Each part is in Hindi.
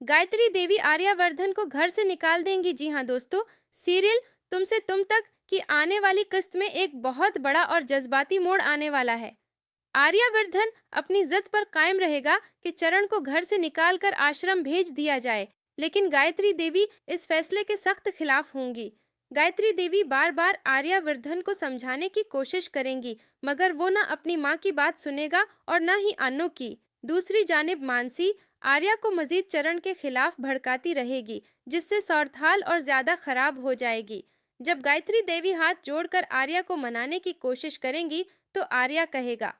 गायत्री देवी आर्यवर्धन को घर से निकाल देंगी। जी हाँ दोस्तों, सीरियल तुमसे तुम तक की आने वाली किस्त में एक बहुत बड़ा और जज्बाती मोड़ आने वाला है। आर्यवर्धन अपनी जिद पर कायम रहेगा कि चरण को घर से निकालकर आश्रम भेज दिया जाए, लेकिन गायत्री देवी इस फैसले के सख्त खिलाफ होंगी। गायत्री देवी बार बार आर्यवर्धन को समझाने की कोशिश करेंगी, मगर वो न अपनी माँ की बात सुनेगा और न ही अन्नू की। दूसरी जानिब मानसी आर्या को मजीद चरण के खिलाफ भड़काती रहेगी, जिससे सौरथाल और ज्यादा खराब हो जाएगी। जब गायत्री देवी हाथ जोड़कर आर्या को मनाने की कोशिश करेंगी, तो आर्या कहेगा,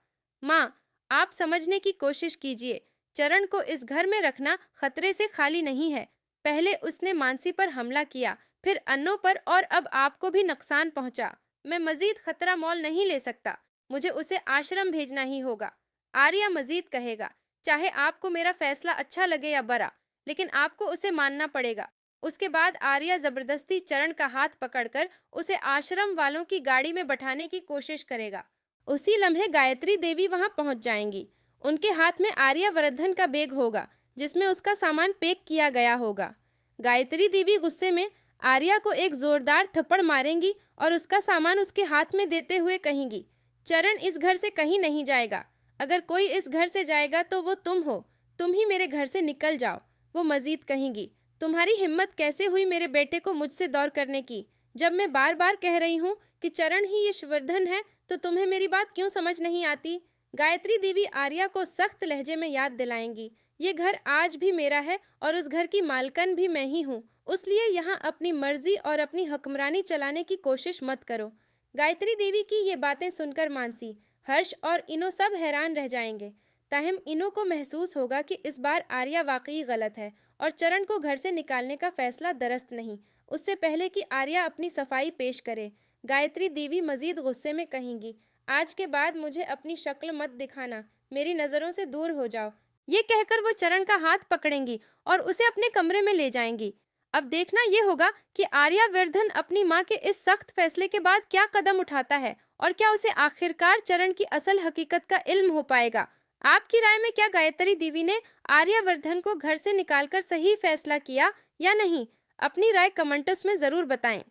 माँ, आप समझने की कोशिश कीजिए। चरण को इस घर में रखना खतरे से खाली नहीं है। पहले उसने मानसी पर हमला किया, फिर अन्नों पर और अब आपको भी नुकसान पहुंचा। मैं मजीद खतरा मोल नहीं ले सकता। मुझे उसे आश्रम भेजना ही होगा। आर्या मजीद कहेगा, चाहे आपको मेरा फैसला अच्छा लगे या बुरा, लेकिन आपको उसे मानना पड़ेगा। उसके बाद आर्या जबरदस्ती चरण का हाथ पकड़कर उसे आश्रम वालों की गाड़ी में बैठाने की कोशिश करेगा। उसी लम्हे गायत्री देवी वहां पहुंच जाएंगी। उनके हाथ में आर्यवर्धन का बैग होगा, जिसमें उसका सामान पैक किया गया होगा। गायत्री देवी गुस्से में आर्या को एक जोरदार थप्पड़ मारेंगी और उसका सामान उसके हाथ में देते हुए कहेंगी, चरण इस घर से कहीं नहीं जाएगा। अगर कोई इस घर से जाएगा तो वो तुम हो। तुम ही मेरे घर से निकल जाओ। वो मजीद कहेंगी, तुम्हारी हिम्मत कैसे हुई मेरे बेटे को मुझसे दौर करने की? जब मैं बार बार कह रही हूँ कि चरण ही यशवर्धन है, तो तुम्हें मेरी बात क्यों समझ नहीं आती? गायत्री देवी आर्या को सख्त लहजे में याद दिलाएंगी, ये घर आज भी मेरा है और उस घर की मालकन भी मैं ही हूँ, इसलिए यहाँ अपनी मर्जी और अपनी हुक्मरानी चलाने की कोशिश मत करो। गायत्री देवी की ये बातें सुनकर मानसी, हर्ष और इनो सब हैरान रह जाएंगे। ताहम इनो को महसूस होगा कि इस बार आर्या वाकई गलत है और चरण को घर से निकालने का फैसला दुरुस्त नहीं। उससे पहले कि आर्या अपनी सफाई पेश करे, गायत्री देवी मजीद गुस्से में कहेंगी, आज के बाद मुझे अपनी शक्ल मत दिखाना, मेरी नज़रों से दूर हो जाओ। ये कहकर वो चरण का हाथ पकड़ेंगी और उसे अपने कमरे में ले जाएंगी। अब देखना ये होगा कि आर्यवर्धन अपनी माँ के इस सख्त फैसले के बाद क्या कदम उठाता है और क्या उसे आखिरकार चरण की असल हकीकत का इल्म हो पाएगा। आपकी राय में क्या गायत्री देवी ने आर्यवर्धन को घर से निकालकर सही फैसला किया या नहीं? अपनी राय कमेंट्स में ज़रूर बताएं।